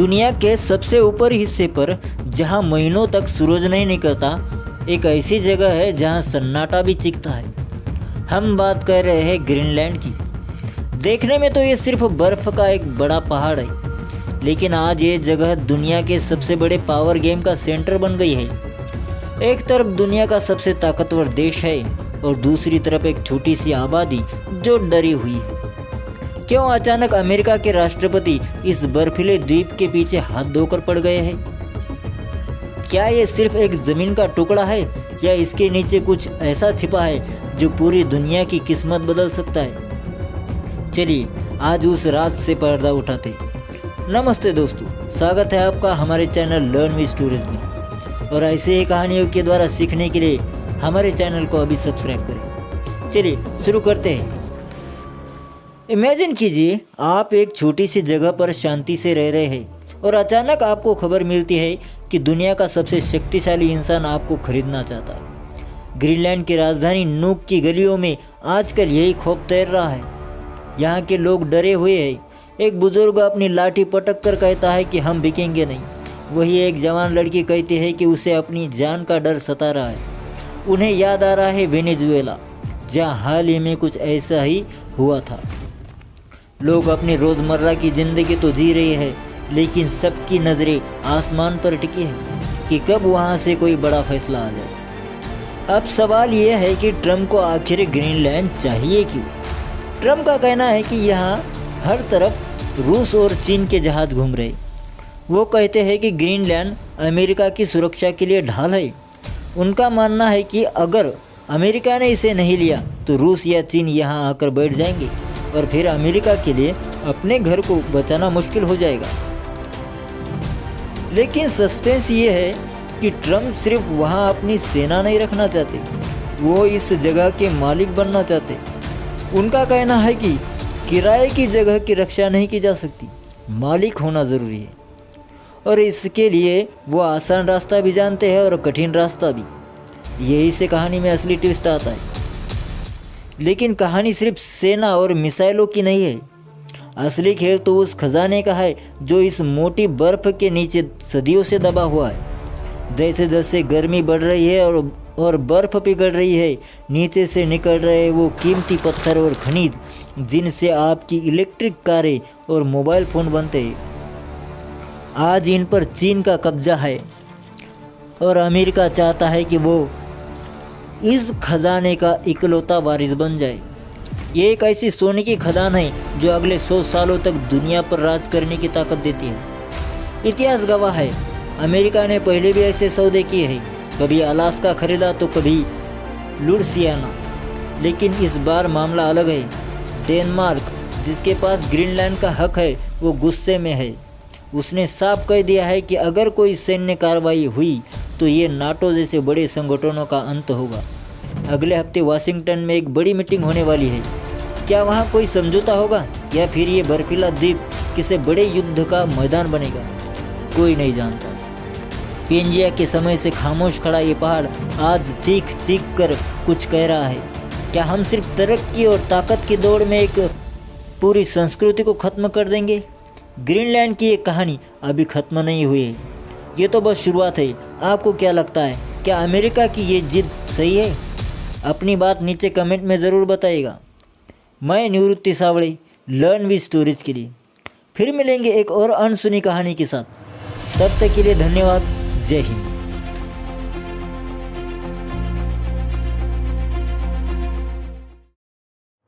दुनिया के सबसे ऊपर हिस्से पर जहां महीनों तक सूरज नहीं निकलता, एक ऐसी जगह है जहां सन्नाटा भी चीखता है। हम बात कर रहे हैं ग्रीनलैंड की। देखने में तो ये सिर्फ बर्फ का एक बड़ा पहाड़ है, लेकिन आज ये जगह दुनिया के सबसे बड़े पावर गेम का सेंटर बन गई है। एक तरफ दुनिया का सबसे ताकतवर देश है और दूसरी तरफ एक छोटी सी आबादी जो डरी हुई है। क्यों अचानक अमेरिका के राष्ट्रपति इस बर्फीले द्वीप के पीछे हाथ धोकर पड़ गए हैं? क्या ये सिर्फ एक जमीन का टुकड़ा है या इसके नीचे कुछ ऐसा छिपा है जो पूरी दुनिया की किस्मत बदल सकता है? चलिए आज उस राज से पर्दा उठाते। नमस्ते दोस्तों, स्वागत है आपका हमारे चैनल लर्न विद स्टोरीज में। और ऐसे ही कहानियों के द्वारा सीखने के लिए हमारे चैनल को अभी सब्सक्राइब करें। चलिए शुरू करते हैं। इमेजिन कीजिए आप एक छोटी सी जगह पर शांति से रह रहे हैं और अचानक आपको खबर मिलती है कि दुनिया का सबसे शक्तिशाली इंसान आपको खरीदना चाहता है। ग्रीनलैंड की राजधानी नूक की गलियों में आजकल यही खौफ तैर रहा है। यहाँ के लोग डरे हुए हैं। एक बुजुर्ग अपनी लाठी पटक कर कहता है कि हम बिकेंगे नहीं। वही एक जवान लड़की कहती है कि उसे अपनी जान का डर सता रहा है। उन्हें याद आ रहा है वेनेजुएला, जहाँ हाल ही में कुछ ऐसा ही हुआ था। लोग अपनी रोज़मर्रा की ज़िंदगी तो जी रहे हैं, लेकिन सबकी नज़रें आसमान पर टिकी है कि कब वहाँ से कोई बड़ा फैसला आ जाए। अब सवाल ये है कि ट्रम्प को आखिर ग्रीनलैंड चाहिए क्यों? ट्रम्प का कहना है कि यहाँ हर तरफ रूस और चीन के जहाज़ घूम रहे। वो कहते हैं कि ग्रीनलैंड अमेरिका की सुरक्षा के लिए ढाल है। उनका मानना है कि अगर अमेरिका ने इसे नहीं लिया तो रूस या चीन यहाँ आकर बैठ जाएंगे और फिर अमेरिका के लिए अपने घर को बचाना मुश्किल हो जाएगा। लेकिन सस्पेंस ये है कि ट्रम्प सिर्फ वहाँ अपनी सेना नहीं रखना चाहते, वो इस जगह के मालिक बनना चाहते। उनका कहना है कि किराए की जगह की रक्षा नहीं की जा सकती, मालिक होना ज़रूरी है। और इसके लिए वो आसान रास्ता भी जानते हैं और कठिन रास्ता भी। यही से कहानी में असली ट्विस्ट आता है। लेकिन कहानी सिर्फ सेना और मिसाइलों की नहीं है। असली खेल तो उस खजाने का है जो इस मोटी बर्फ के नीचे सदियों से दबा हुआ है। जैसे जैसे गर्मी बढ़ रही है और बर्फ पिघल रही है, नीचे से निकल रहे वो कीमती पत्थर और खनिज जिनसे आपकी इलेक्ट्रिक कारें और मोबाइल फ़ोन बनते हैं। आज इन पर चीन का कब्जा है और अमेरिका चाहता है कि वो इस खजाने का इकलौता वारिस बन जाए। ये एक ऐसी सोने की खदान है जो अगले 100 सालों तक दुनिया पर राज करने की ताकत देती है। इतिहास गवाह है, अमेरिका ने पहले भी ऐसे सौदे किए हैं। कभी अलास्का खरीदा तो कभी लुइसियाना। लेकिन इस बार मामला अलग है। डेनमार्क, जिसके पास ग्रीनलैंड का हक है, वो गुस्से में है। उसने साफ कह दिया है कि अगर कोई सैन्य कार्रवाई हुई तो ये नाटो जैसे बड़े संगठनों का अंत होगा। अगले हफ्ते वाशिंगटन में एक बड़ी मीटिंग होने वाली है। क्या वहाँ कोई समझौता होगा या फिर ये बर्फीला द्वीप किसी बड़े युद्ध का मैदान बनेगा? कोई नहीं जानता। पेंजिया के समय से खामोश खड़ा ये पहाड़ आज चीख चीख कर कुछ कह रहा है। क्या हम सिर्फ तरक्की और ताकत की दौड़ में एक पूरी संस्कृति को ख़त्म कर देंगे? ग्रीनलैंड की ये कहानी अभी ख़त्म नहीं हुई है, ये तो बस शुरुआत है। आपको क्या लगता है, क्या अमेरिका की ये जिद सही है? अपनी बात नीचे कमेंट में ज़रूर बताइएगा। मैं निवृत्ति सावड़े, लर्न विद स्टोरीज के लिए फिर मिलेंगे एक और अनसुनी कहानी के साथ। तब तक के लिए धन्यवाद। जय हिंद।